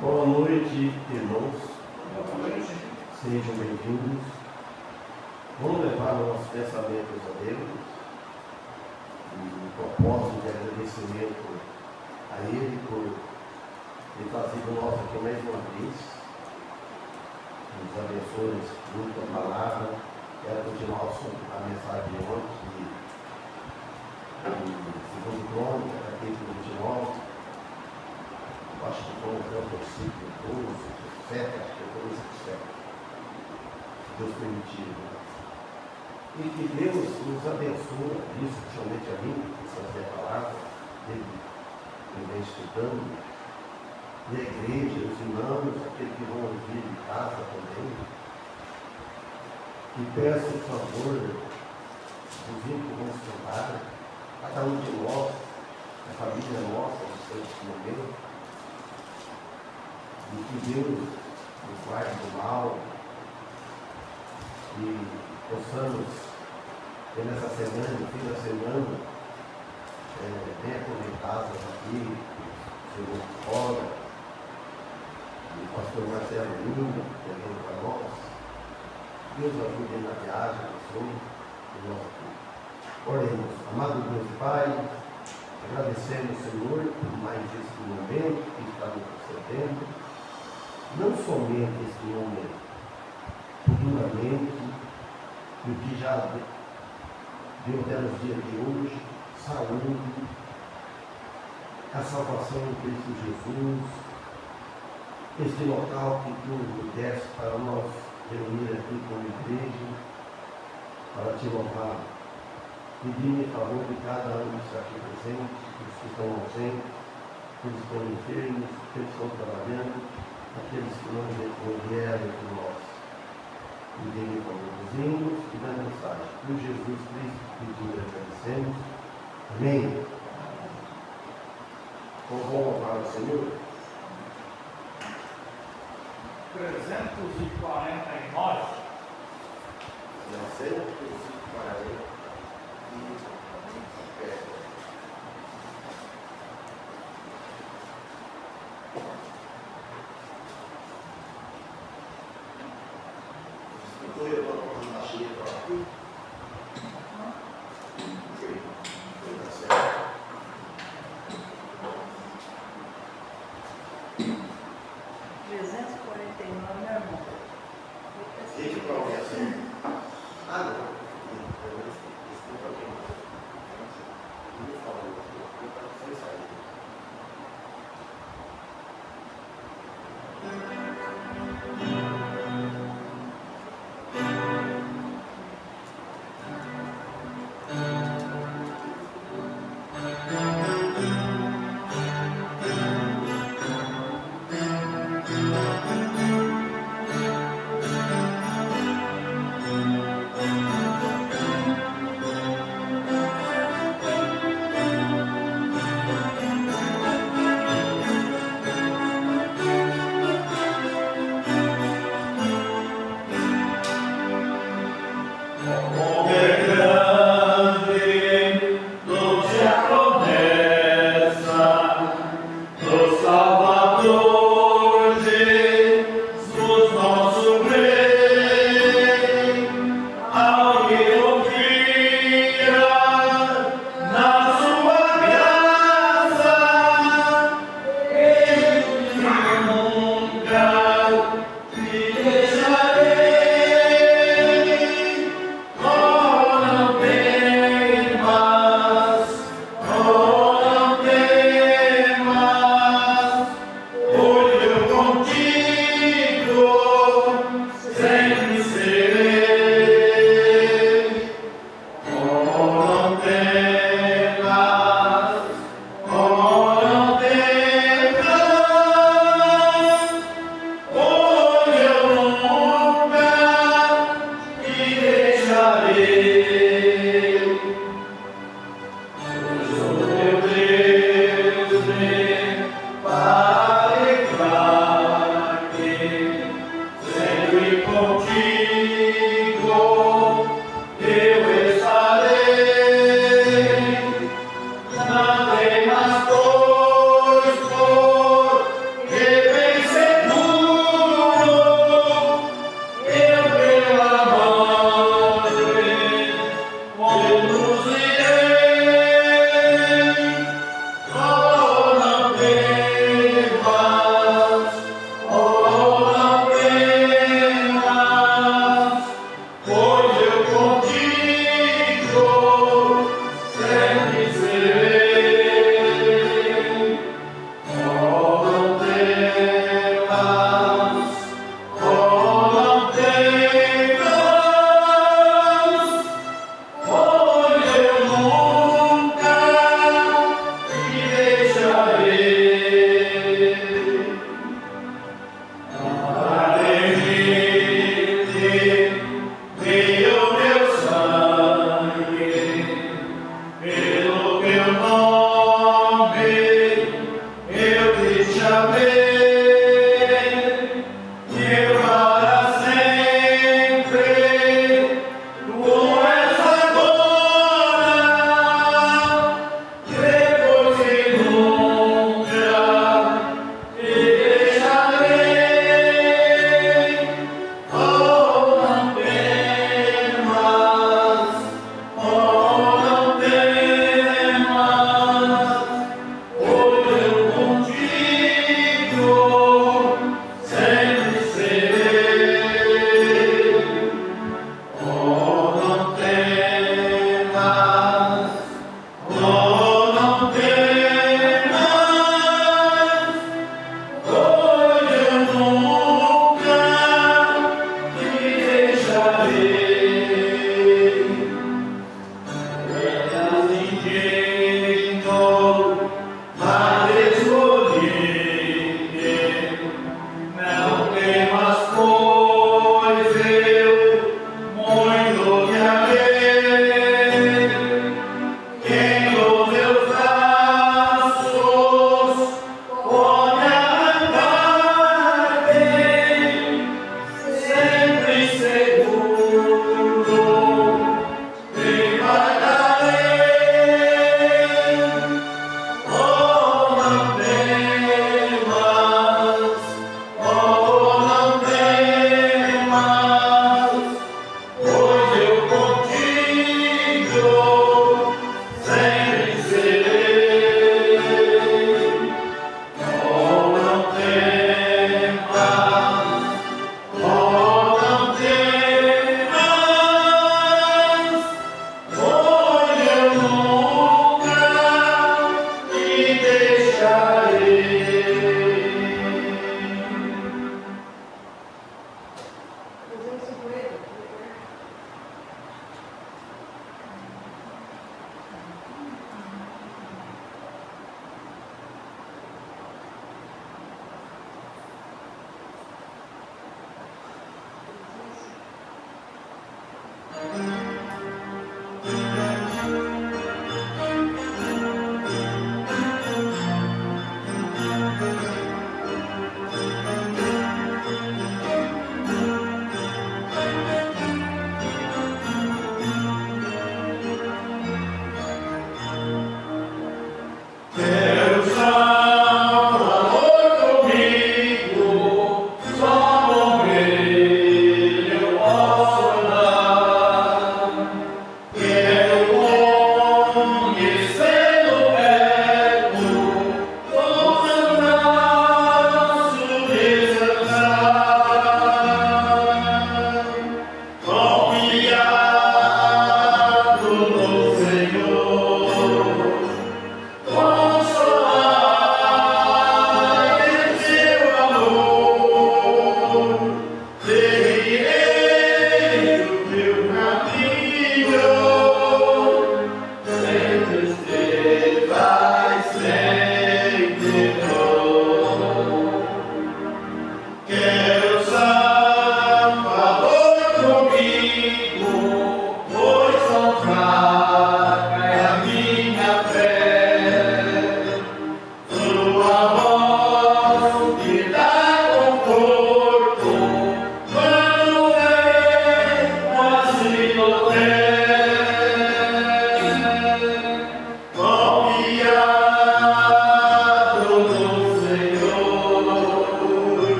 Boa noite, irmãos. Sejam bem-vindos. Vamos levar nossos pensamentos a Deus, um propósito de agradecimento a Ele por ter trazido nós aqui mais uma vez. Nos abençoe muito a palavra. Quero continuar a mensagem de ontem, segundo Crônica, capítulo 29. Acho que foi até o versículo 12, 7, acho que foi 12, 7. Deus permitiu. E que Deus nos abençoe, isso, principalmente a mim, que fazer a palavra, Ele vem estudando, e a igreja, os irmãos, aqueles que vão ouvir em casa também, que peço o favor dos irmãos que vão estudar, cada um de nós, a família nossa, nesse momento, e que Deus nos guarde do mal e possamos ter nessa semana, no fim da semana, bem aproveitadas aqui, o Senhor fora, e o pastor Marcelo Lima, pregando para nós. Deus ajude na viagem, no sonho, e nós aqui. Oremos. Amado Deus e Pai, agradecemos, Senhor, por mais este momento que está nos concedendo. Não somente este momento, futuramente, e o que já deu até nos dias de hoje, saúde, a salvação em Cristo Jesus, este local que tu deste para nós reunir aqui como igreja, para te louvar. Pedir em favor de cada um que está aqui presente, dos que estão ausentes, aqueles que estão enfermos, aqueles que estão trabalhando, aqueles que não vieram de nós. E dê-me favor dos hinos e da mensagem. Por Jesus Cristo, pedindo e agradecemos. Amém. Então vamos louvar o Senhor. 349. 349.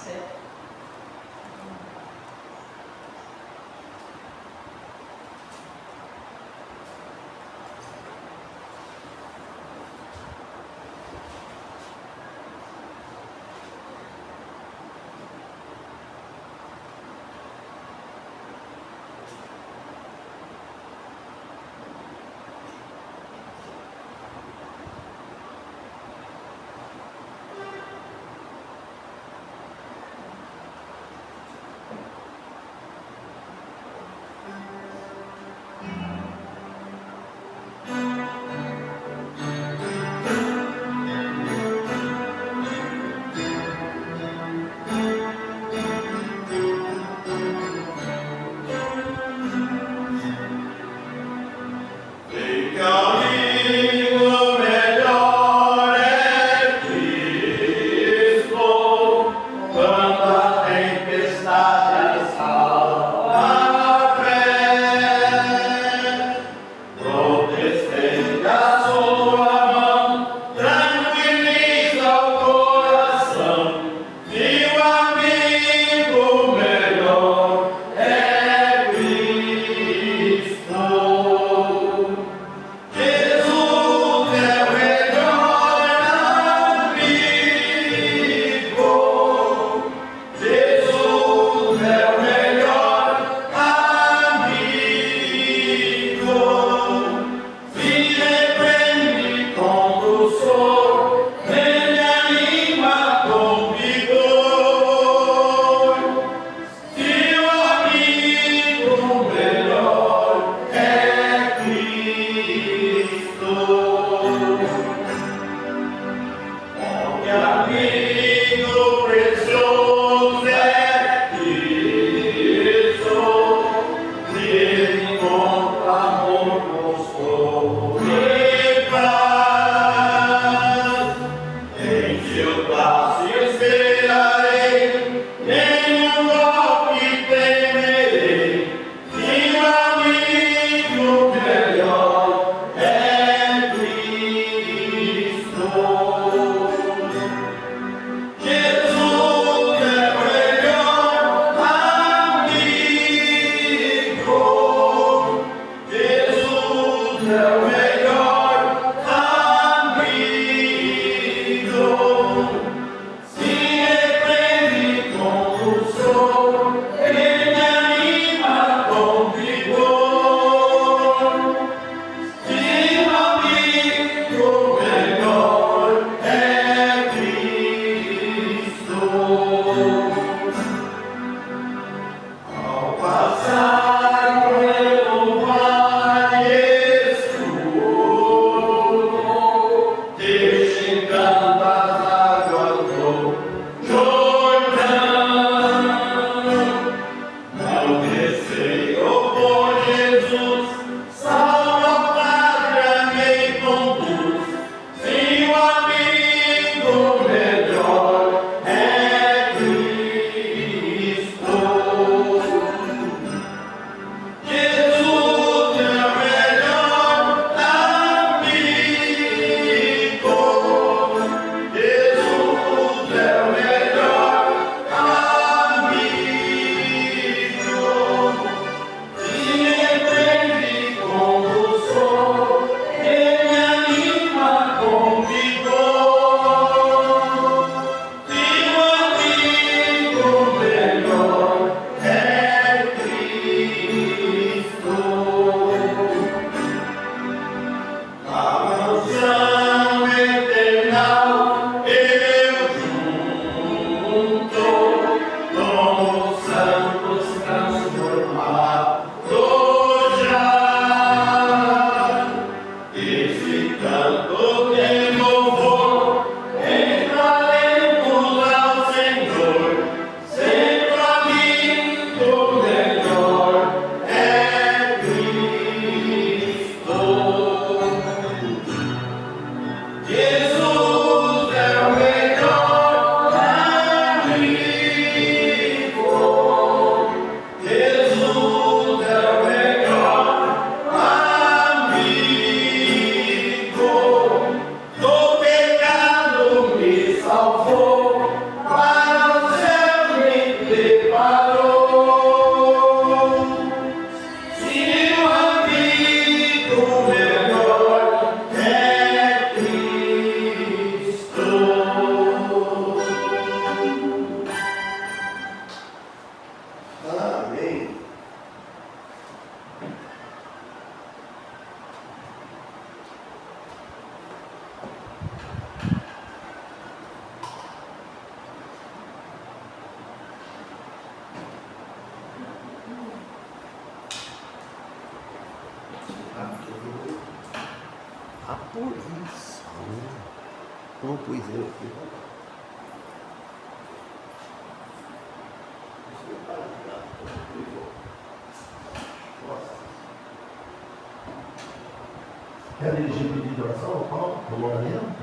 certo? Poluição. Não, pois é, aqui. Quer dirigir pedido de oração? Paulo? Vamos lá mesmo?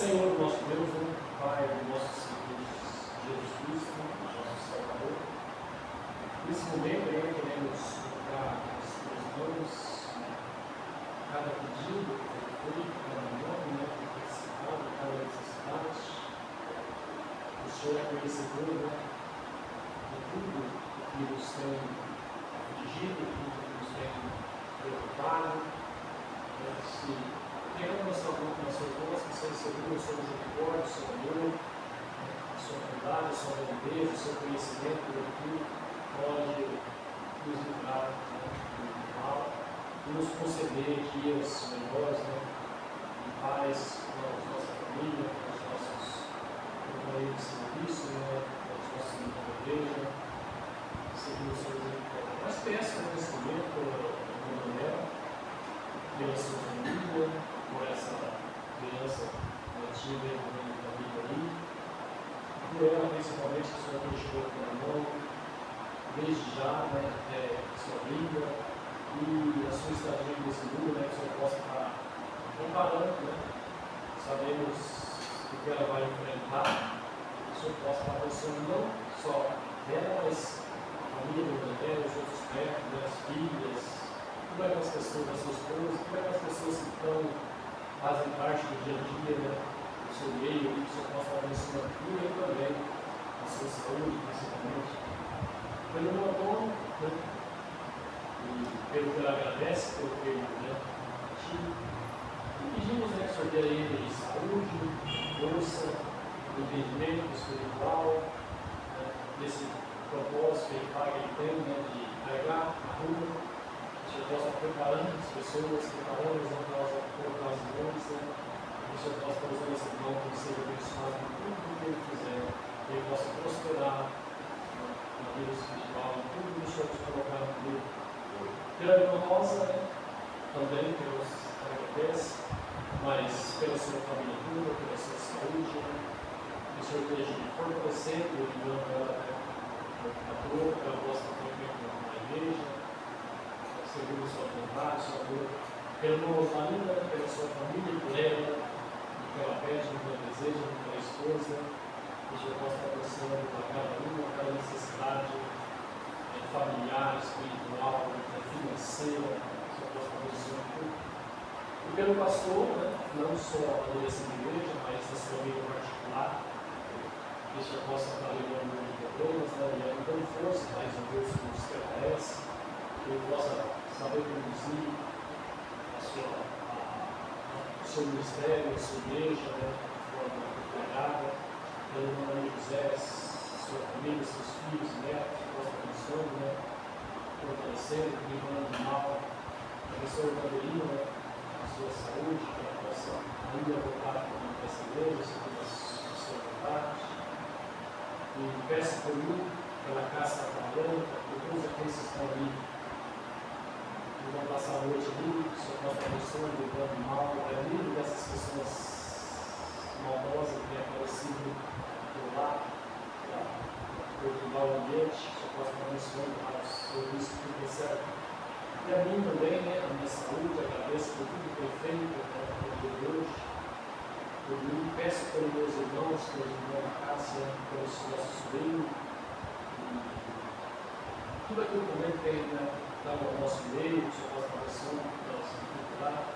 Senhor, nosso Deus, Pai do nosso Senhor Jesus Cristo, nosso Salvador, nesse momento aí queremos colocar as tuas mãos, cada pedido que foi feito, cada nome, necessitado, cada necessidade. O Senhor é conhecedor de tudo que nos tem afligido, tudo que nos tem preocupado. Se queremos nossa boca nas suas mãos, que seja seguro, o seu misericórdia, o seu amor, a sua bondade, a sua grandeza, o seu conhecimento do que pode nos livrar do mal e nos conceder dias melhores, em paz com a nossa família, com os nossos companheiros de serviço, com os nossos amigos da igreja, segundo o seu misericórdia. Mas peço nesse momento, pela sua família, por essa criança nativa e família ali, por ela principalmente que o Senhor deixou na mão, desde já, até a sua vida e a sua estadia nesse mundo, que o Senhor possa estar comparando, sabemos o que ela vai enfrentar, que o Senhor possa estar pensando não só dela, mas a família dela, os outros perto, as filhas, como é que as pessoas, as suas esposas, como é que as pessoas que fazem parte do dia a dia, do seu meio, que o Senhor possa estar abençoando tudo e também a sua saúde, principalmente. Pelo meu dono, e pelo que ela agradece, pelo que ele ativa. E pedimos que o Senhor dê a ele saúde, força, entendimento espiritual, desse propósito que ele tem, de carregar a rua. Que o Senhor possa preparando as pessoas, preparando as mãos, que o Senhor possa estar usando esse dom que seja abençoado em tudo o que ele fizer, que ele possa prosperar na vida espiritual, em tudo que o Senhor nos colocar no livro. Pela irmã Rosa, também pelos agradece, mas pela sua família toda, pela sua saúde, que o Senhor esteja fortalecendo e ajudando ela a dor, que ela possa ter na igreja, segundo a sua vontade, sua dor, pela irmã Osmarina, pela sua família, por ela, o que ela pede, o que ela deseja, pela esposa, que o Senhor possa estar abençoando a cada uma, a cada necessidade familiar, espiritual, pelo pastor, né, não só a direção da igreja, mas a sua vida particular, que já possa estar levando de problemas, né, e dando força para resolver os que aparecem, que ele possa saber conduzir o seu ministério, a sua igreja, né, de forma empregada, pelo nome de José, sua família, seus filhos, netos, que possa abençoando, né, fortalecendo, livrando do mal, abençoe o Gabriel, né, a sua saúde, que ela possa ainda voltar para essa igreja, segundo a sua vontade. E peço por mim, pela casa trabalhando, por todos aqueles que estão ali, que vão passar a noite ali, que o Senhor possa abençoar, livrando do mal, livre dessas pessoas maldosas que têm aparecido por lá, para perturbar o ambiente, que o Senhor possa abençoar para o serviço que tudo certo. E a mim também, né, a minha saúde, agradeço por tudo que foi feito, por de hoje. Por mim, peço pelos meus irmãos, pelo irmão Cássia, pelo nosso sobrinho, tudo aquilo também que tem, né, dado ao nosso meio, que o Senhor possa abençoar para nossa dificuldade.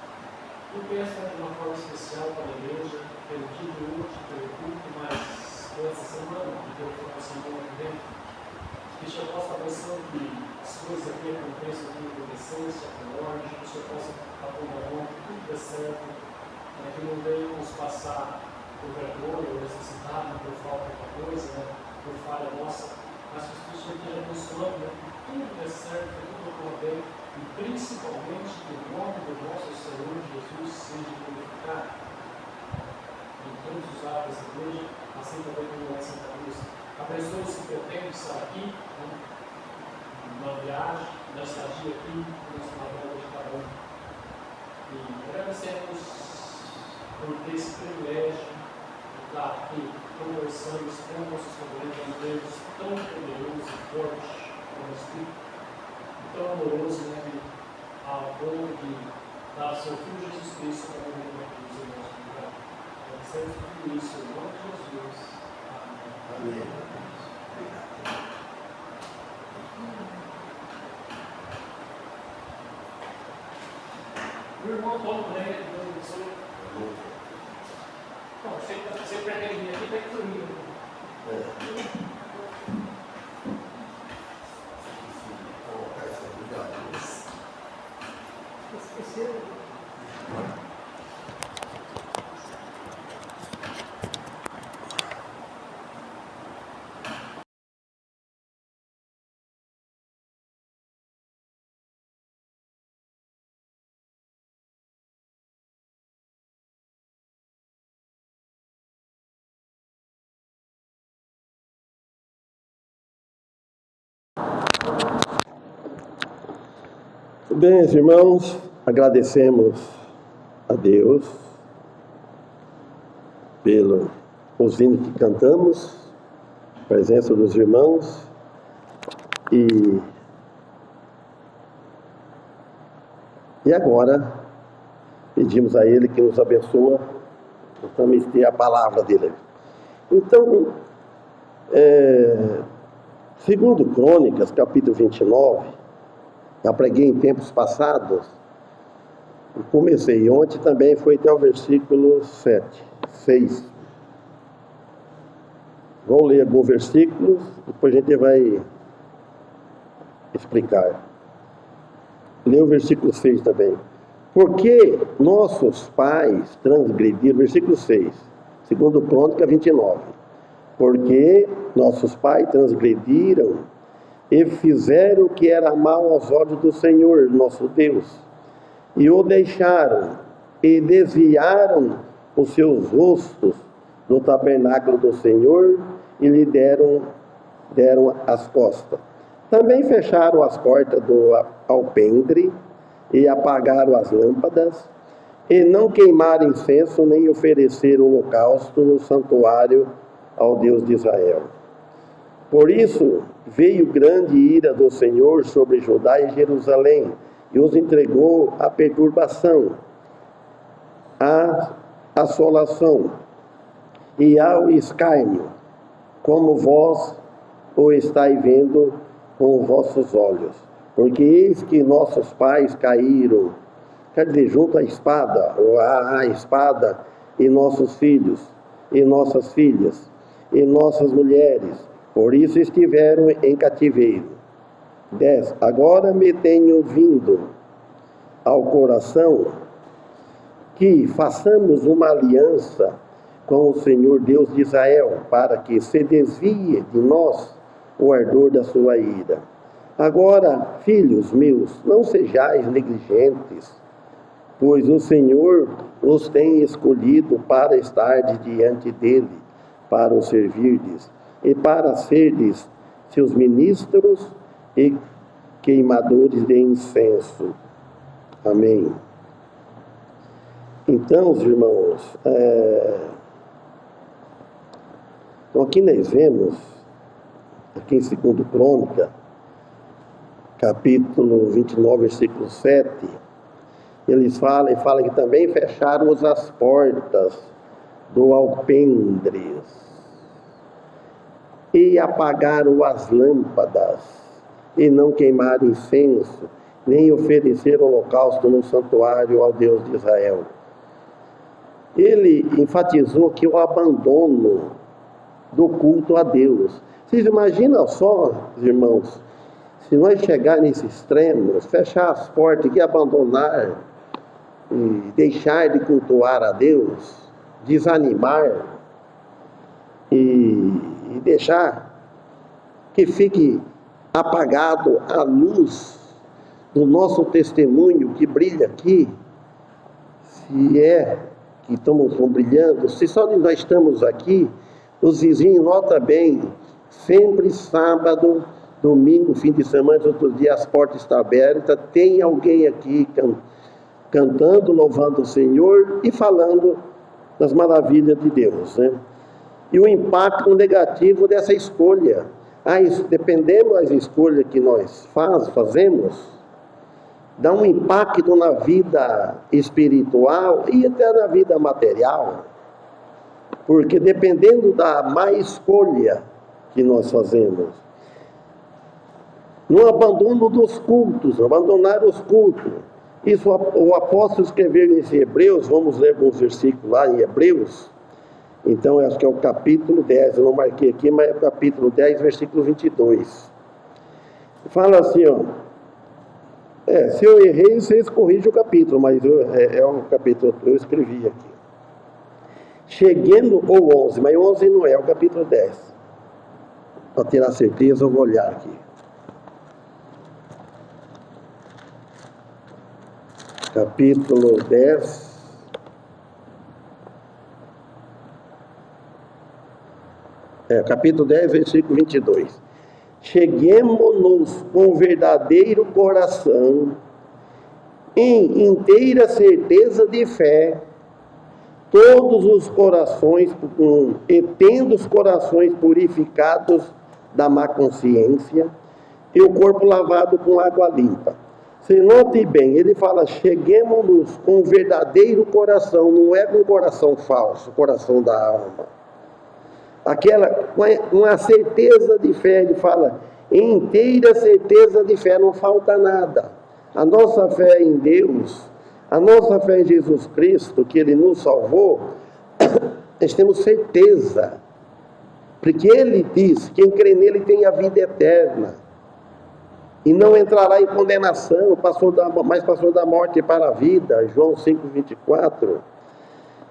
E peço, né, de uma forma especial para a igreja, pelo dia de hoje, pelo culto, mas por essa semana, que Deus foi a semana que vem, que o Senhor possa abençoar que as coisas aqui aconteçam com decência, com ordem, que o Senhor possa estar com a mão, que tudo dê certo, né, que não venhamos passar por vergonha ou necessidade, por falta de coisa, né, por falha nossa, mas que o Senhor esteja abençoando, né, que tudo dê certo, que tudo ocorra bem, e principalmente que o nome do nosso Senhor Jesus seja glorificado em todos os lados dessa igreja, assim também como é Santa Cruz. Abençoe os que pretendem estar aqui, né, na viagem, na estadia aqui, na volta de cada um. E agradecemos por ter esse privilégio de estar aqui conversando com nossos companheiros, um Deus tão poderoso e forte, como Espírito, tão amoroso, né, ao ponto de dar o seu Filho Jesus Cristo para morrer na cruz em nosso lugar. Agradecemos tudo isso em nome de Jesus. Amém. Amém. O irmão Tom, né, Deus abençoe. Bom, você pretende vir aqui, tem que dormir. Esqueceu. Bem, irmãos, agradecemos a Deus pelos hinos que cantamos, a presença dos irmãos, e agora pedimos a Ele que nos abençoe, vamos ter a palavra dele. Então, segundo Crônicas, capítulo 29, já preguei em tempos passados, comecei ontem também, foi até o versículo 6. Vamos ler alguns versículos, depois a gente vai explicar. Lê o versículo 6 também. Porque nossos pais transgrediram, versículo 6, segundo Crônica 29. Porque nossos pais transgrediram e fizeram o que era mal aos olhos do Senhor, nosso Deus, e o deixaram, e desviaram os seus rostos do tabernáculo do Senhor, e lhe deram as costas. Também fecharam as portas do alpendre, e apagaram as lâmpadas, e não queimaram incenso, nem ofereceram holocausto no santuário ao Deus de Israel. Por isso veio grande ira do Senhor sobre Judá e Jerusalém, e os entregou à perturbação, à assolação e ao escárnio, como vós o estáis vendo com os vossos olhos. Porque eis que nossos pais quer dizer, junto à espada, ou a espada em nossos filhos, em nossas filhas, em nossas mulheres, por isso estiveram em cativeiro. 10. Agora me tenho vindo ao coração que façamos uma aliança com o Senhor Deus de Israel, para que se desvie de nós o ardor da sua ira. Agora, filhos meus, não sejais negligentes, pois o Senhor os tem escolhido para estar diante dele, para o servirdes, e para serdes seus ministros e queimadores de incenso. Amém. Então, irmãos, então aqui nós vemos, aqui em 2 Crônica, capítulo 29, versículo 7, eles falam que também fecharam as portas do alpendre e apagaram as lâmpadas e não queimaram incenso, nem ofereceram holocausto no santuário ao Deus de Israel. Ele enfatizou que o abandono do culto a Deus. Vocês imaginam só, irmãos, se nós chegar nesse extremo, fechar as portas e abandonar e deixar de cultuar a Deus, desanimar e deixar que fique apagado a luz do nosso testemunho que brilha aqui, se é que estão brilhando, se só nós estamos aqui, os vizinhos notam bem, sempre sábado, domingo, fim de semana, outros dias as portas estão abertas, tem alguém aqui cantando, louvando o Senhor e falando das maravilhas de Deus, né? E o impacto negativo dessa escolha, dependendo das escolhas que nós fazemos, dá um impacto na vida espiritual e até na vida material, porque dependendo da má escolha que nós fazemos, no abandono dos cultos, abandonar os cultos, isso o apóstolo escreveu em Hebreus, vamos ler alguns versículos lá em Hebreus, então acho que é o capítulo 10, eu não marquei aqui, mas é o capítulo 10, versículo 22, fala assim, ó, se eu errei, vocês corrigem o capítulo, mas é o capítulo que eu escrevi aqui. Cheguemos, ou 11, mas 11 não é o capítulo 10. Para ter a certeza, eu vou olhar aqui. Capítulo 10. Capítulo 10, versículo 22. Cheguemo-nos com verdadeiro coração, em inteira certeza de fé, todos os corações, e tendo os corações purificados da má consciência, e o corpo lavado com água limpa. Se note bem, ele fala, cheguemo-nos com verdadeiro coração, não é com coração falso, coração da alma. Aquela, com a certeza de fé, ele fala, inteira certeza de fé, não falta nada. A nossa fé em Deus, a nossa fé em Jesus Cristo, que Ele nos salvou, nós temos certeza, porque Ele diz, quem crê nele tem a vida eterna, e não entrará em condenação, mas passou da morte para a vida, João 5,24,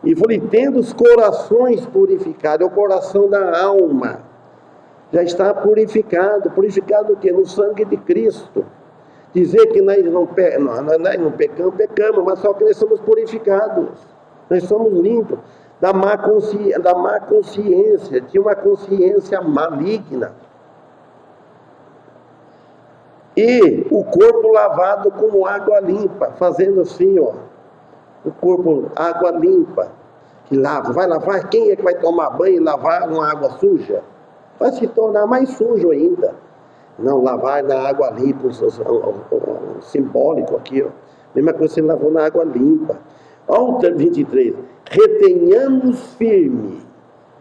e falei, tendo os corações purificados, é o coração da alma, já está purificado o quê? No sangue de Cristo. Dizer que nós não pecamos, mas só que nós somos purificados, nós somos limpos da má consciência, de uma consciência maligna. E o corpo lavado com água limpa, fazendo assim, ó, o corpo, água limpa, que lava, vai lavar, quem é que vai tomar banho e lavar uma água suja? Vai se tornar mais sujo ainda. Não, lavar na água limpa, simbólico aqui, ó. Mesma coisa que você lavou na água limpa. Olha o 23. Retenhamos firme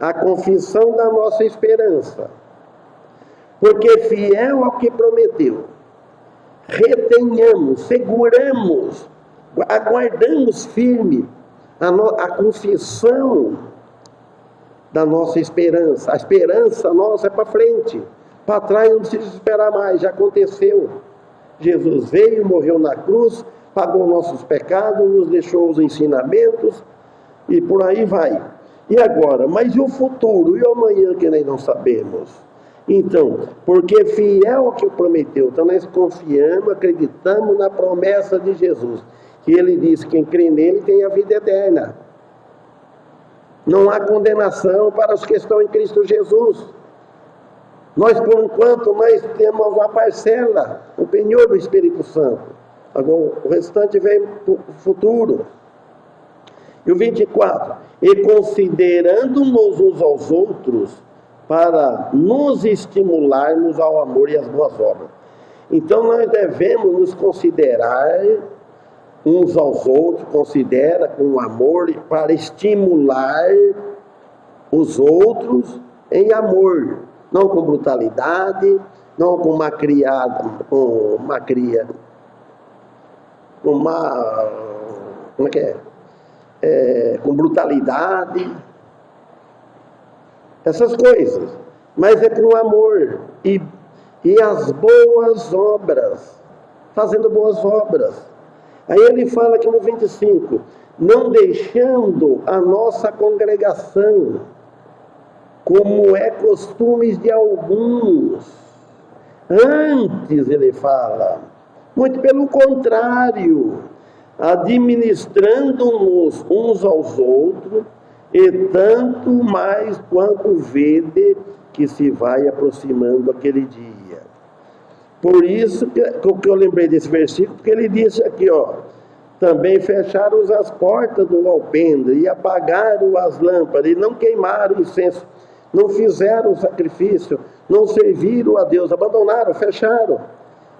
a confissão da nossa esperança, porque fiel ao que prometeu. Retenhamos, seguramos aguardamos firme a confissão da nossa esperança. A esperança nossa é para frente, para trás não precisa esperar mais, já aconteceu. Jesus veio, morreu na cruz, pagou nossos pecados, nos deixou os ensinamentos e por aí vai. E agora? Mas e o futuro? E o amanhã que nós não sabemos? Então, porque fiel ao que prometeu, então nós confiamos, acreditamos na promessa de Jesus, que ele disse: quem crê nele tem a vida eterna. Não há condenação para os que estão em Cristo Jesus. Nós, por enquanto, nós temos uma parcela, o penhor do Espírito Santo. Agora, o restante vem para o futuro. E o 24, e considerando-nos uns aos outros, para nos estimularmos ao amor e às boas obras. Então, nós devemos nos considerar uns aos outros, considera com amor, para estimular os outros em amor, não com brutalidade, não com com brutalidade, essas coisas, mas é com amor e as boas obras, fazendo boas obras. Aí ele fala aqui no 25, não deixando a nossa congregação, como é costume de alguns. Antes ele fala, muito pelo contrário, administrando-nos uns aos outros, e tanto mais quanto vede que se vai aproximando aquele dia. Por isso que eu lembrei desse versículo, porque ele disse aqui, também fecharam as portas do alpendre e apagaram as lâmpadas e não queimaram incenso, não fizeram o sacrifício, não serviram a Deus, abandonaram, fecharam.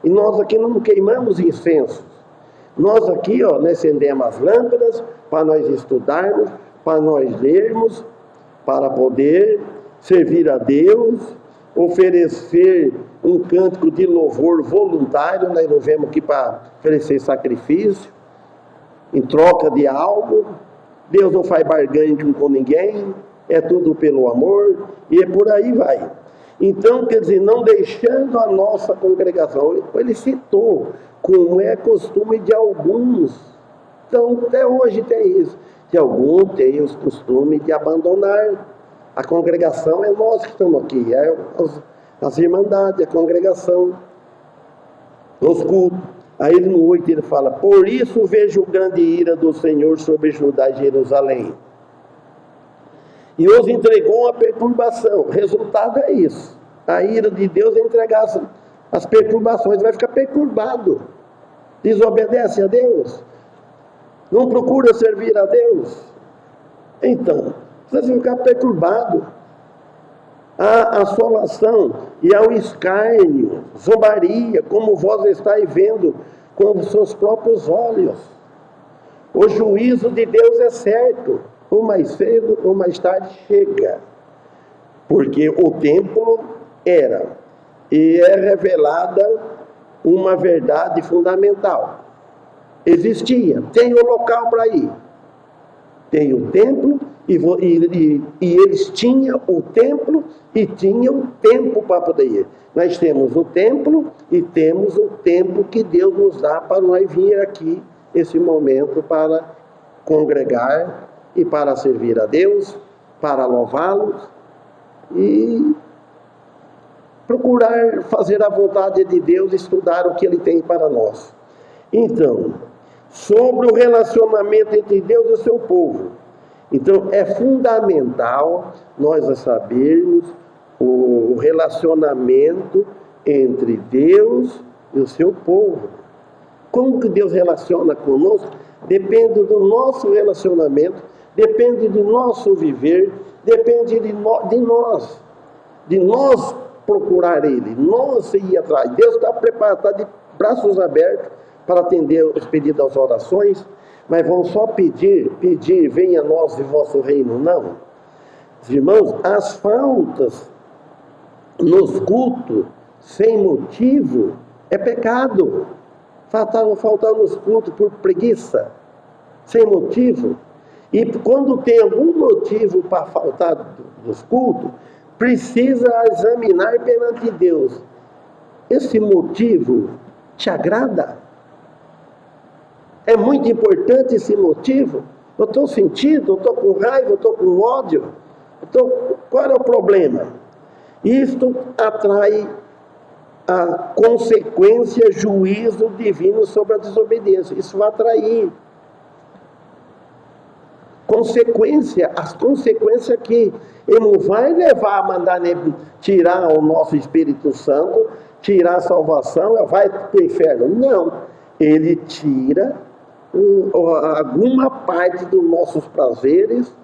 E nós aqui não queimamos incenso. Nós aqui, nós acendemos as lâmpadas para nós estudarmos, para nós lermos, para poder servir a Deus, oferecer um cântico de louvor voluntário. Nós não viemos aqui para oferecer sacrifício, em troca de algo. Deus não faz barganha com ninguém, é tudo pelo amor, e por aí vai. Então, quer dizer, não deixando a nossa congregação, ele citou, como é costume de alguns. Então, até hoje tem isso. Que alguns têm os costumes de abandonar. A congregação é nós que estamos aqui, é as irmandades, a congregação, os cultos. Aí no 8 ele fala, por isso vejo grande ira do Senhor sobre Judá e Jerusalém. E os entregou a perturbação. O resultado é isso. A ira de Deus é entregar as perturbações. Vai ficar perturbado. Desobedece a Deus. Não procura servir a Deus. Então, você vai ficar perturbado. A assolação e ao escárnio, zombaria, como vós estáis vendo com os seus próprios olhos. O juízo de Deus é certo. Ou mais cedo ou mais tarde chega, porque o templo era e é revelada uma verdade fundamental. Existia, tem o local para ir, tem o templo e eles tinham o templo e tinham tempo para poder ir. Nós temos o templo e temos o tempo que Deus nos dá para nós vir aqui esse momento para congregar e para servir a Deus, para louvá-lo e procurar fazer a vontade de Deus, estudar o que Ele tem para nós. Então, sobre o relacionamento entre Deus e o seu povo. Então, é fundamental nós sabermos o relacionamento entre Deus e o seu povo. Como que Deus relaciona conosco? Depende do nosso relacionamento, depende do nosso viver, depende de nós procurar Ele, nós ir atrás. Deus está preparado, está de braços abertos para atender os pedidos das orações, mas vão só pedir, venha a nós de vosso reino, não. Irmãos, as faltas nos cultos, sem motivo, é pecado. faltar nos cultos por preguiça, sem motivo. E quando tem algum motivo para faltar dos cultos, precisa examinar perante Deus. Esse motivo te agrada? É muito importante esse motivo? Eu estou sentindo, eu estou com raiva, eu estou com ódio. Qual é o problema? Isto atrai a consequência, juízo divino sobre a desobediência. Isso vai atrair as consequências que ele não vai levar a mandar tirar o nosso Espírito Santo, tirar a salvação, vai para o inferno. Não, ele tira alguma parte dos nossos prazeres,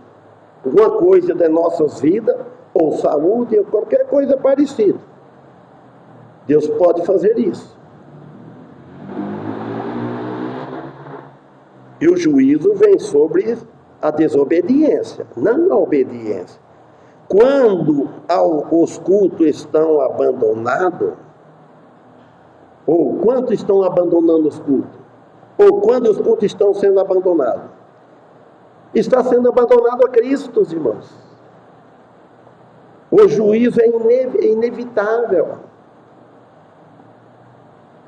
alguma coisa das nossas vidas, ou saúde, ou qualquer coisa parecida. Deus pode fazer isso. E o juízo vem sobre a desobediência, não a obediência. Quando os cultos estão abandonados, ou quanto estão abandonando os cultos? Ou quando os cultos estão sendo abandonados? Está sendo abandonado a Cristo, irmãos. O juízo é inevitável.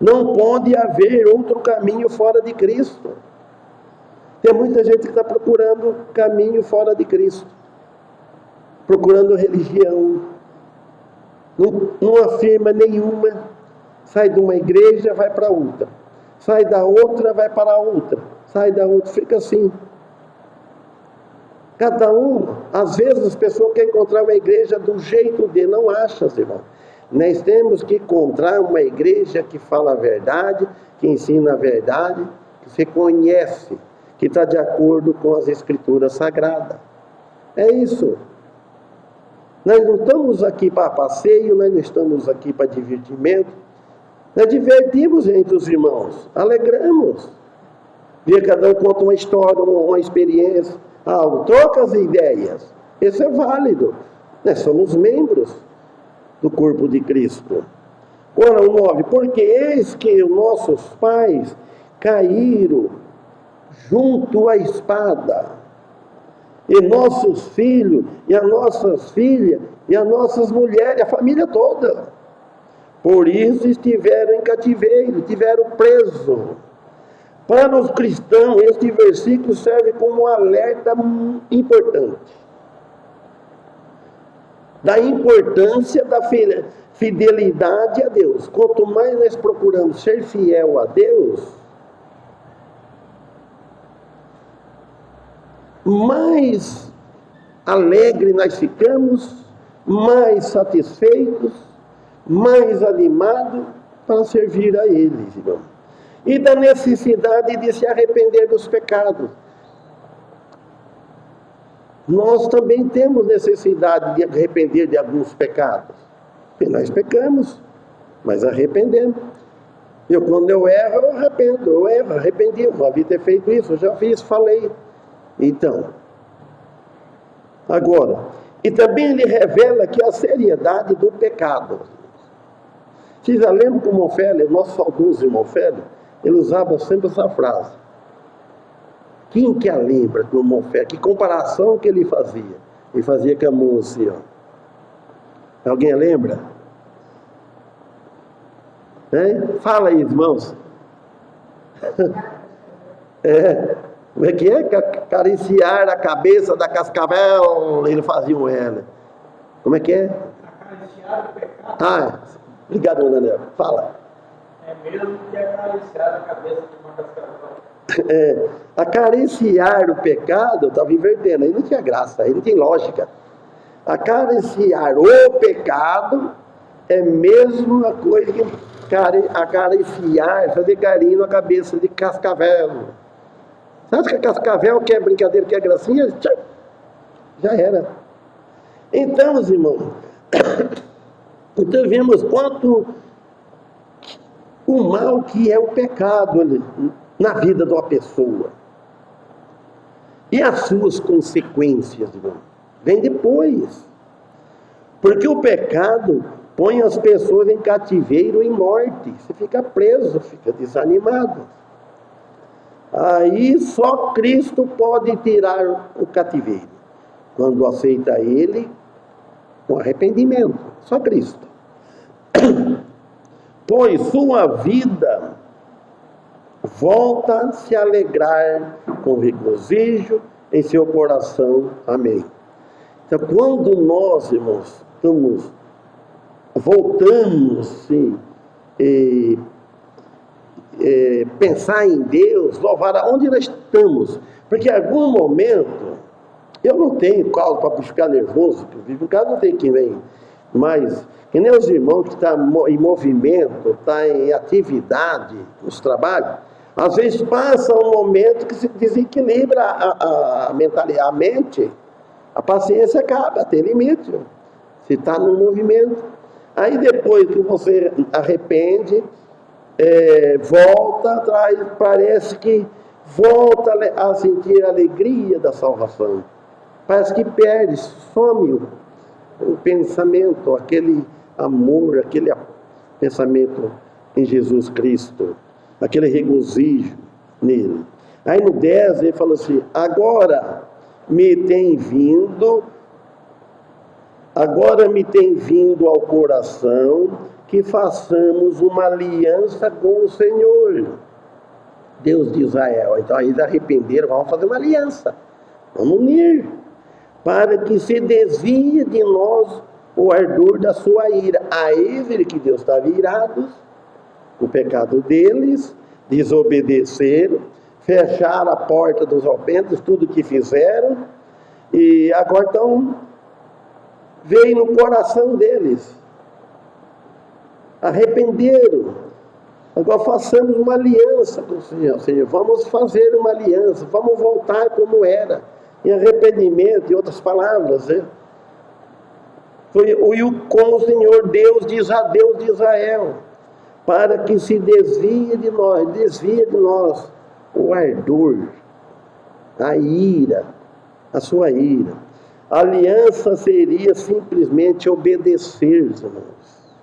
Não pode haver outro caminho fora de Cristo. Tem muita gente que está procurando caminho fora de Cristo. Procurando religião. Não afirma nenhuma. Sai de uma igreja, vai para outra. Sai da outra, vai para a outra. Sai da outra, fica assim. Cada um, às vezes as pessoas querem encontrar uma igreja do jeito dele, não acham, irmão. Nós temos que encontrar uma igreja que fala a verdade, que ensina a verdade, que se conhece, que está de acordo com as Escrituras Sagradas. É isso. Nós não estamos aqui para passeio, nós não estamos aqui para divertimento. Nós divertimos entre os irmãos, alegramos. Cada um conta uma história, uma experiência, algo, troca as ideias. Isso é válido. Nós somos membros do corpo de Cristo. Ora, o 9, porque eis que os nossos pais caíram junto à espada, e nossos filhos, e as nossas filhas, e as nossas mulheres, a família toda. Por isso estiveram em cativeiro, estiveram presos. Para os cristãos, este versículo serve como um alerta importante. Da importância da fidelidade a Deus. Quanto mais nós procuramos ser fiel a Deus, mais alegre nós ficamos, mais satisfeitos, mais animados para servir a Ele, irmão. E da necessidade de se arrepender dos pecados. Nós também temos necessidade de arrepender de alguns pecados. Porque nós pecamos, mas arrependemos. Quando eu erro, eu arrependo. Eu erro, arrependi. Eu não havia ter feito isso, eu já fiz, falei. Então, agora, e também ele revela que a seriedade do pecado. Vocês já lembram que o Monfélio, nosso saudoso irmão Félio, ele usava sempre essa frase. Quem que a lembra do Monfélio? Que comparação que ele fazia? Ele fazia com a mão assim, ó. Alguém lembra? Fala aí, irmãos. Como é que é? Acariciar a cabeça da cascavel, ele fazia um ela. Como é que é? Acariciar o pecado. Obrigado, dona Daniela. Fala. É mesmo que acariciar a cabeça de uma cascavel. Acariciar o pecado, eu estava invertendo, aí não tinha graça, aí não tem lógica. Acariciar o pecado é a mesma coisa que acariciar, fazer carinho na cabeça de cascavel. Sabe que a cascavel quer brincadeira, quer gracinha? Já era. Então, meus irmãos, então vemos quanto o mal que é o pecado ali, na vida de uma pessoa. E as suas consequências, irmão, vem depois. Porque o pecado põe as pessoas em cativeiro e morte. Você fica preso, fica desanimado. Aí só Cristo pode tirar o cativeiro, quando aceita Ele com arrependimento. Só Cristo. Pois sua vida volta a se alegrar com regozijo em seu coração. Amém. Então, quando nós, irmãos, voltamos, sim, pensar em Deus, louvar aonde nós estamos, porque em algum momento, eu não tenho causa para ficar nervoso, que eu vivo em casa, não tem quem vem, mas que nem os irmãos que estão em movimento, estão em atividade, nos trabalhos, às vezes passa um momento que se desequilibra a mentalidade, a mente, a paciência acaba, tem limite, se está no movimento. Aí depois que você arrepende, volta atrás, parece que volta a sentir a alegria da salvação. Parece que perde, some o pensamento, aquele amor, aquele pensamento em Jesus Cristo, aquele regozijo nele. Aí no 10 ele falou assim: agora me tem vindo ao coração que façamos uma aliança com o Senhor, Deus de Israel. Então eles arrependeram, vamos fazer uma aliança, vamos unir, para que se desvie de nós o ardor da sua ira. A eles que Deus estava irado, o pecado deles, desobedeceram, fecharam a porta dos alpendres, tudo que fizeram, e agora veio no coração deles, arrependeram. Agora façamos uma aliança com o Senhor. Senhor, vamos fazer uma aliança, vamos voltar como era, em arrependimento, em outras palavras, com o Senhor, Deus de Israel, para que se desvie de nós o ardor, a ira, a sua ira. A aliança seria simplesmente obedecer, irmãos,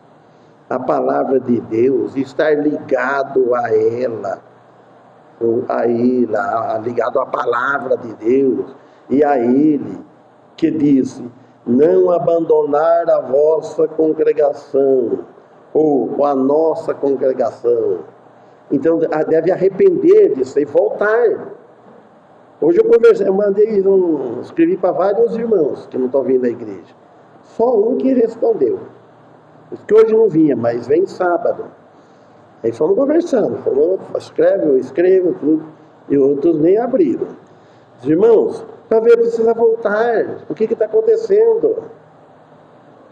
a palavra de Deus, estar ligado a ela, ligado à palavra de Deus e a Ele, que disse: não abandonar a vossa congregação, ou a nossa congregação. Então deve arrepender disso e voltar. Hoje eu escrevi para vários irmãos que não estão vindo da igreja. Só um que respondeu. Que hoje não vinha, mas vem sábado. Aí fomos conversando, eu escrevo tudo, e outros nem abriram. Os irmãos, para ver, precisa voltar. O que está acontecendo?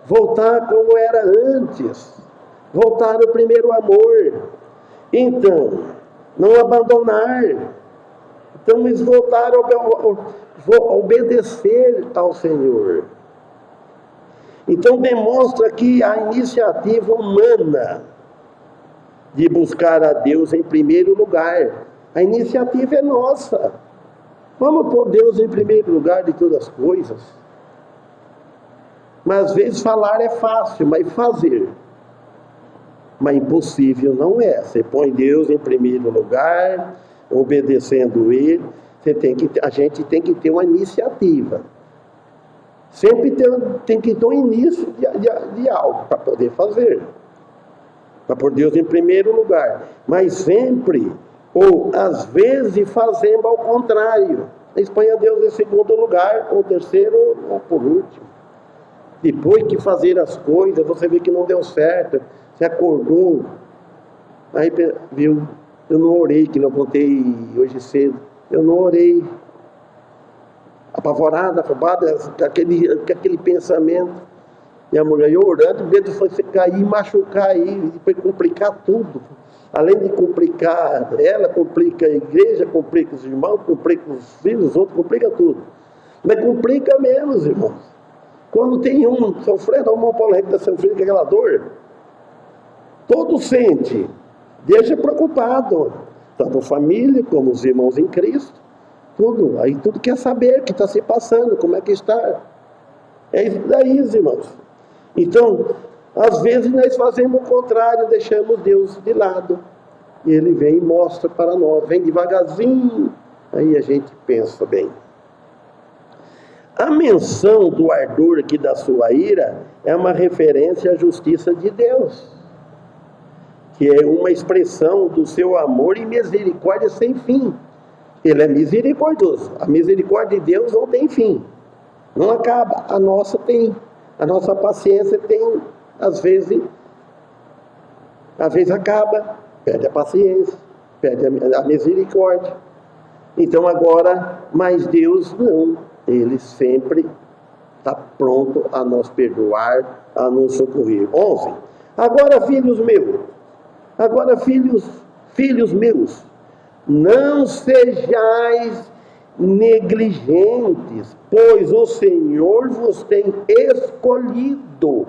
Voltar como era antes. Voltar ao primeiro amor. Então, não abandonar. Então, eles voltaram a obedecer ao Senhor. Então, demonstra aqui a iniciativa humana de buscar a Deus em primeiro lugar. A iniciativa é nossa. Vamos pôr Deus em primeiro lugar de todas as coisas. Mas às vezes falar é fácil, mas fazer, mas impossível não é. Você põe Deus em primeiro lugar, obedecendo Ele. A gente tem que ter uma iniciativa. Sempre tem que ter um início de algo para poder fazer. Para pôr Deus em primeiro lugar. Mas sempre, ou às vezes, fazendo ao contrário. Eles põem a Deus em segundo lugar, ou terceiro, ou por último. Depois que fazer as coisas, você vê que não deu certo. Você acordou. Aí, viu, eu não orei, que não contei hoje cedo. Eu não orei. Apavorada, afobada, com aquele pensamento. E a mulher orando, o medo foi você cair, machucar aí, e depois complicar tudo. Além de complicar ela, complica a igreja, complica os irmãos, complica os filhos, os outros, complica tudo. Mas complica mesmo, irmãos. Quando tem um sofrendo, o irmão Paulo está sofrendo com aquela dor, todo sente, deixa preocupado. Tanto a família, como os irmãos em Cristo. Tudo, aí tudo quer saber o que está se passando, como é que está. É isso daí, irmãos. Então, Às vezes nós fazemos o contrário, deixamos Deus de lado. E Ele vem e mostra para nós, vem devagarzinho. Aí a gente pensa bem. A menção do ardor aqui da sua ira é uma referência à justiça de Deus, que é uma expressão do seu amor e misericórdia sem fim. Ele é misericordioso. A misericórdia de Deus não tem fim, não acaba. A nossa tem. A nossa paciência tem, às vezes acaba, perde a paciência, perde a misericórdia. Então agora, mas Deus não. Ele sempre está pronto a nos perdoar, a nos socorrer. 11. Agora, filhos meus, não sejais negligentes, pois o Senhor vos tem escolhido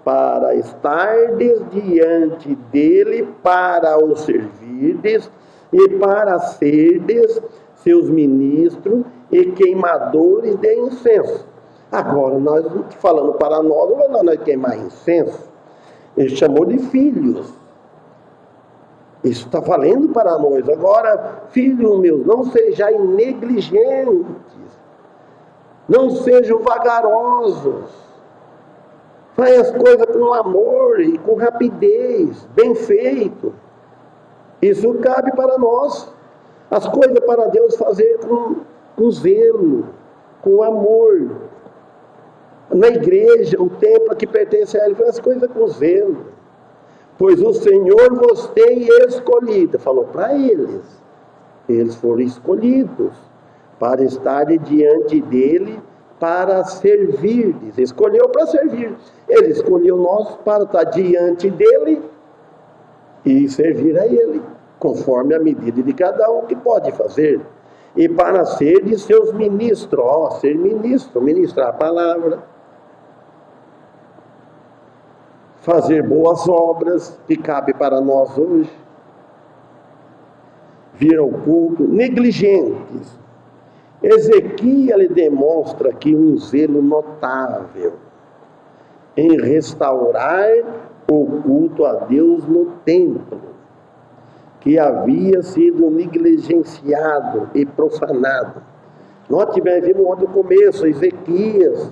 para estardes diante dele, para o servirdes e para serdes seus ministros e queimadores de incenso. Agora, nós falando para nós, não é nós queimar incenso. Ele chamou de filhos. Isso está valendo para nós. Agora, filhos meus, não sejais negligentes, não sejam vagarosos. Faz as coisas com amor e com rapidez, bem feito. Isso cabe para nós. As coisas para Deus fazer com zelo, com amor. Na igreja, o templo que pertence a Ele, faz as coisas com zelo. Pois o Senhor vos tem escolhido. Falou para eles. Eles foram escolhidos para estarem diante dele, para servir. Escolheu para servir. Ele escolheu nós para estar diante dele e servir a ele, conforme a medida de cada um que pode fazer. E para ser de seus ministros, ser ministro, ministrar a palavra, fazer boas obras, que cabe para nós hoje, vir ao culto, negligentes. Ezequiel ele demonstra aqui um zelo notável em restaurar o culto a Deus no templo, que havia sido negligenciado e profanado. Nós vimos ontem o começo, Ezequias,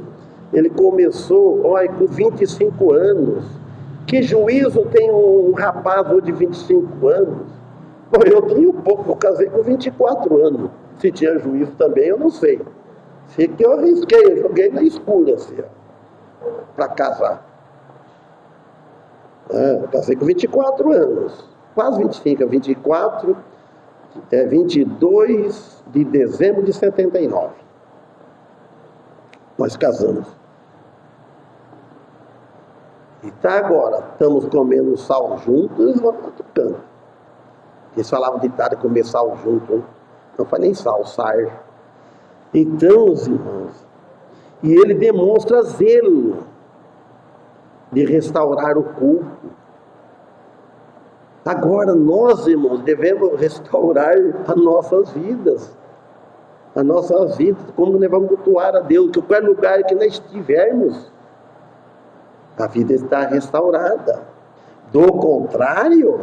ele começou, com 25 anos. Que juízo tem um rapaz de 25 anos? Bom, eu tinha um pouco, eu casei com 24 anos. Se tinha juízo também, eu não sei. Sei que eu arrisquei, eu joguei na escura, assim, para casar. Casei com 24 anos. Quase 25, 24, 22 de dezembro de 79. Nós casamos. E tá agora, estamos comendo sal juntos, eles vão para outro canto. Eles falavam de tarde comer sal junto, né? Não faz nem sal, sar. Então, os irmãos, e ele demonstra zelo de restaurar o culto. Agora, nós, irmãos, devemos restaurar as nossas vidas. As nossas vidas, como nós vamos cultuar a Deus, que qualquer lugar que nós estivermos, a vida está restaurada. Do contrário,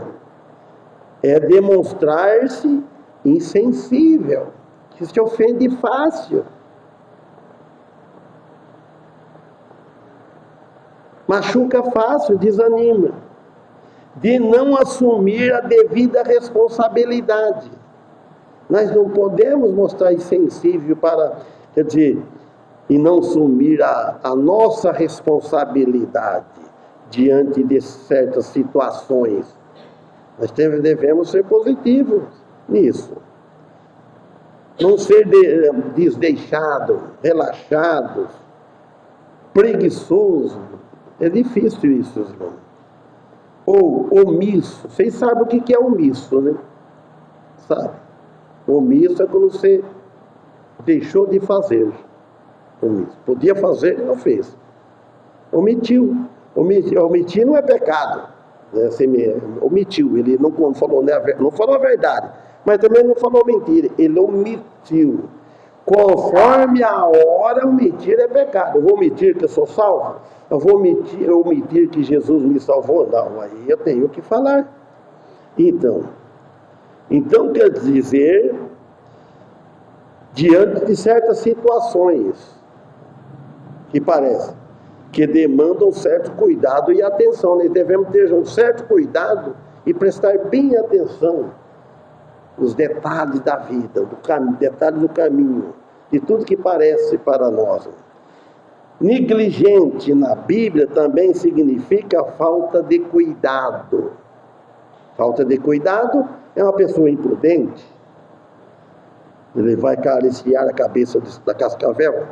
é demonstrar-se insensível, que se ofende fácil, machuca fácil, desanima, de não assumir a devida responsabilidade. Nós não podemos mostrar insensível e não assumir a nossa responsabilidade diante de certas situações. Nós devemos ser positivos nisso. Não ser desleixado, relaxado, preguiçoso. É difícil isso, irmão. Ou omisso. Vocês sabem o que é omisso, né? Sabe? Omisso é quando você deixou de fazer. Omisso. Podia fazer e não fez. Omitiu. Omitir não é pecado. Né? Você omitiu. Ele não falou a verdade. Mas também não falou mentira. Ele omitiu. Conforme a hora, omitir é pecado. Eu vou omitir que eu sou salvo? Eu vou omitir que Jesus me salvou? Não, aí eu tenho que falar. Então quer dizer, diante de certas situações que parecem, que demandam certo cuidado e atenção, nós devemos ter um certo cuidado e prestar bem atenção nos detalhes da vida, detalhes do caminho, de tudo que parece para nós. Negligente na Bíblia também significa falta de cuidado. Falta de cuidado é uma pessoa imprudente. Ele vai acariciar a cabeça da cascavel,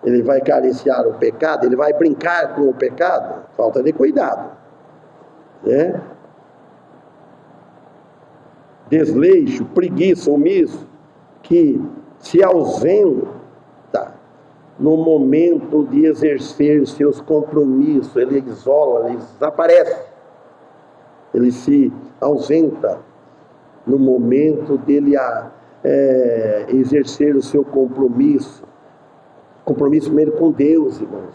ele vai acariciar o pecado, ele vai brincar com o pecado. Falta de cuidado, né? Desleixo, preguiça, omisso, que se ausenta no momento de exercer seus compromissos, ele isola, ele desaparece, ele se ausenta no momento dele exercer o seu compromisso primeiro com Deus, irmãos.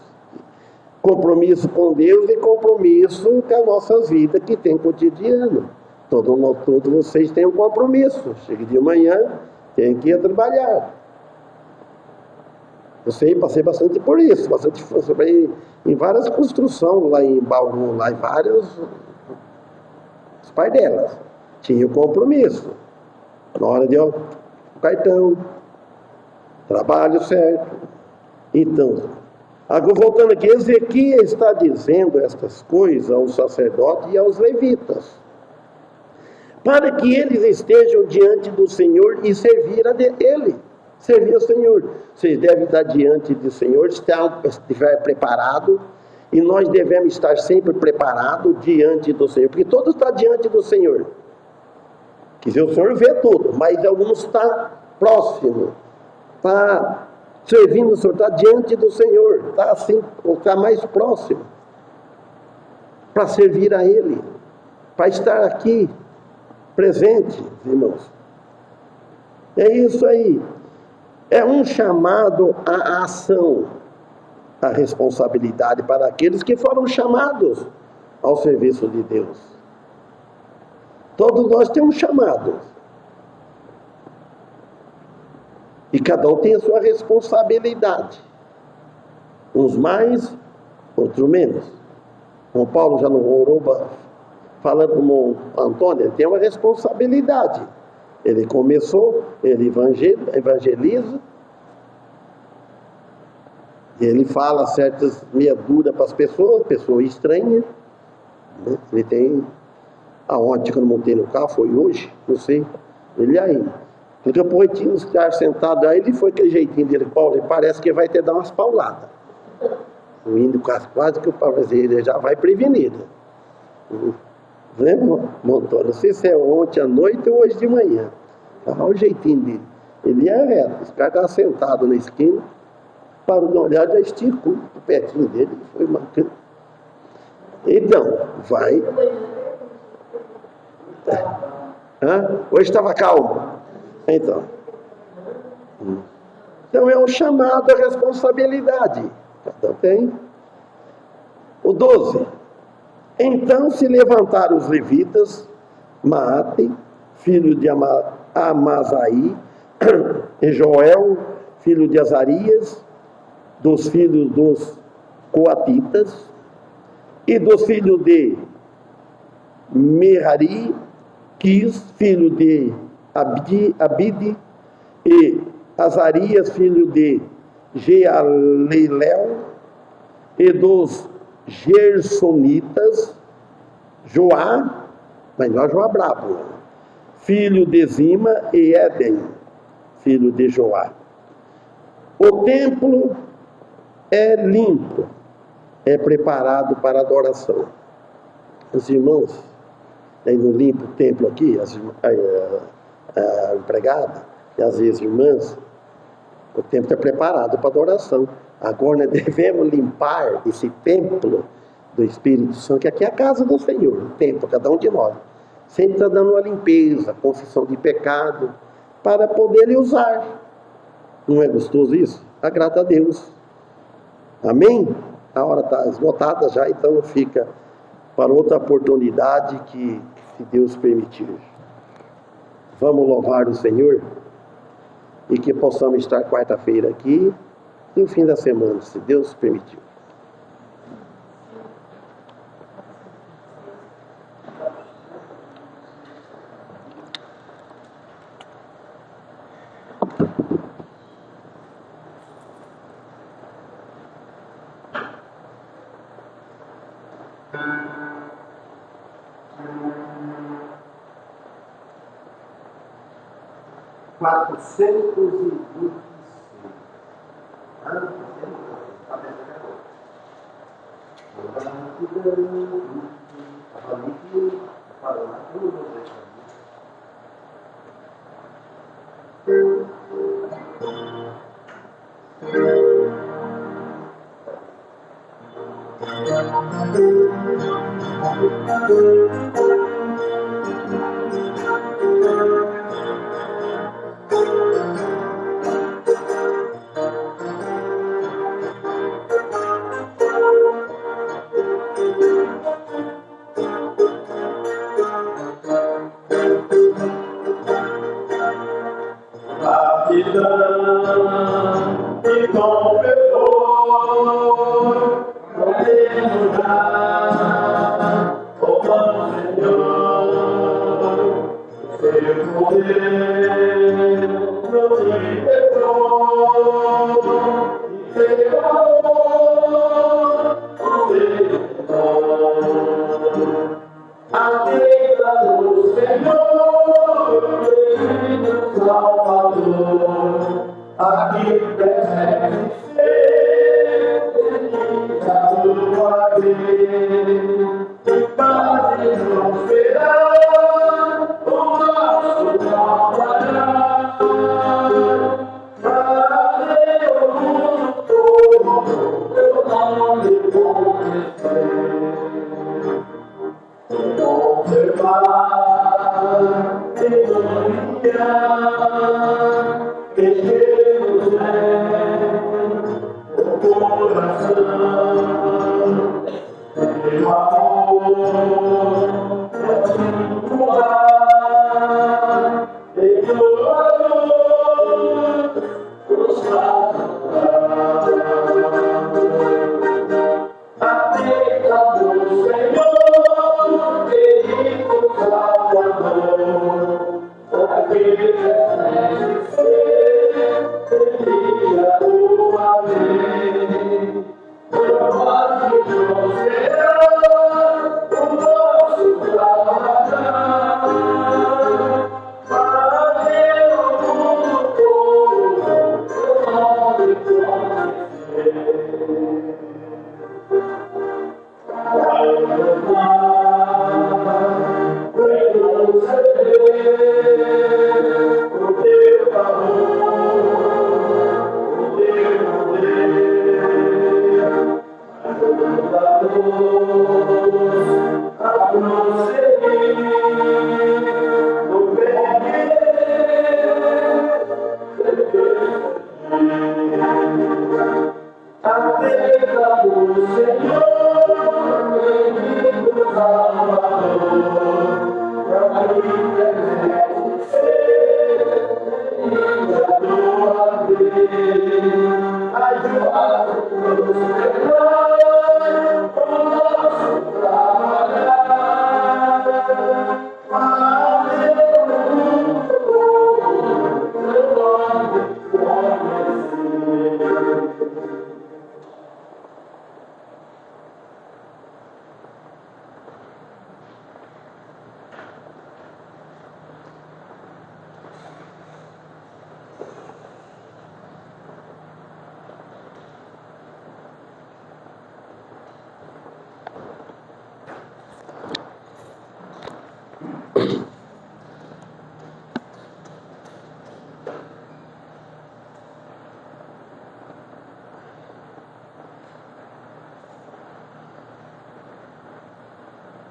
Compromisso com Deus e compromisso com a nossa vida que tem cotidiano. Todos vocês têm um compromisso. Chega de manhã, tem que ir trabalhar. Eu sei, passei bastante por isso, em várias construções lá em Bauru, lá em vários delas. Tinha o compromisso. Na hora de o cartão, trabalho certo. Então, agora voltando aqui, Ezequias está dizendo estas coisas aos sacerdotes e aos levitas, para que eles estejam diante do Senhor e servir a Ele. Servir ao Senhor. Vocês devem estar diante do Senhor, estiver preparado, e nós devemos estar sempre preparados diante do Senhor, porque todos estão diante do Senhor. Quer dizer, o Senhor vê tudo, mas alguns estão próximos, está servindo o Senhor, está diante do Senhor, está assim, está mais próximo, para servir a Ele, para estar aqui, presente, irmãos. É isso aí. É um chamado à ação, à responsabilidade para aqueles que foram chamados ao serviço de Deus. Todos nós temos chamados. E cada um tem a sua responsabilidade. Uns mais, outros menos. Como Paulo já não orou, falando com Antônio, ele tem uma responsabilidade. Ele começou, ele evangeliza, ele fala certas meia-duras para as pessoas, pessoa estranha, né? Ele tem, aonde que eu não montei no carro, foi hoje, não sei, ele aí. Porque o poetinho estar sentado aí, ele foi aquele jeitinho dele, Paulo, ele parece que vai ter dar umas pauladas. O índio quase que o Paulo ele já vai prevenido. Lembra, Montoro? Não sei se é ontem à noite ou hoje de manhã. Olha o jeitinho dele. Ele é reto. Esse cara estava sentado na esquina, parou de olhar, já esticou o petinho dele, foi marcando. Então, vai. Hoje estava calmo. Então é um chamado à responsabilidade. Cada um tem. O 12. Então se levantaram os levitas, Maate, filho de Amasaí, e Joel, filho de Azarias, dos filhos dos coatitas, e dos filhos de Merari, Quis, filho de Abide, e Azarias, filho de Jealelel, e dos Gersonitas, Joá, mas não é Joá brabo, filho de Zima, e Éden, filho de Joá. O templo é limpo, é preparado para adoração. Os irmãos, aí no limpo o templo aqui, a empregada e as irmãs, o templo é preparado para adoração. Agora nós devemos limpar esse templo do Espírito Santo, que aqui é a casa do Senhor, o templo, cada um de nós. Sempre está dando uma limpeza, confissão de pecado, para poder usar. Não é gostoso isso? Agrada a Deus. Amém? A hora está esgotada já, então fica para outra oportunidade que, se Deus permitir. Vamos louvar o Senhor e que possamos estar quarta-feira aqui no fim da semana, se Deus permitir.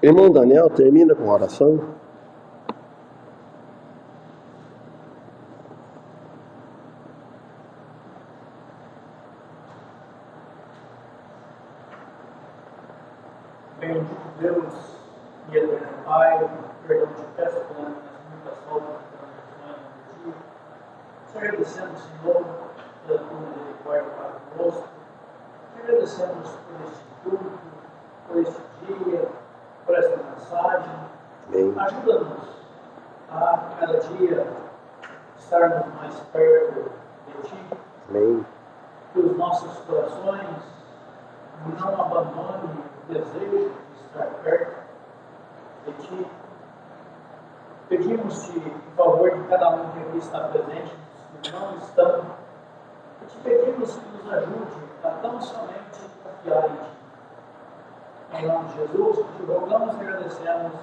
Irmão Daniel, termina com a oração. Bendito Deus e eterno Pai, perdão te peço pelas muitas faltas e transgressões do dia. Te agradecemos, Senhor, pela tua misericórdia para conosco. Te agradecemos por este culto, por este dia, por esta mensagem. Amém. Ajuda-nos a cada dia estarmos mais perto de Ti. Amém. Que os nossos corações não abandonem o desejo de estar perto de Ti. Pedimos-te, em favor de cada um que aqui está presente, os que não estão, e te pedimos que nos ajude a tão somente confiar em Ti. Em nome de Jesus, te rogamos e agradecemos.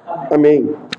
Amém. Amém.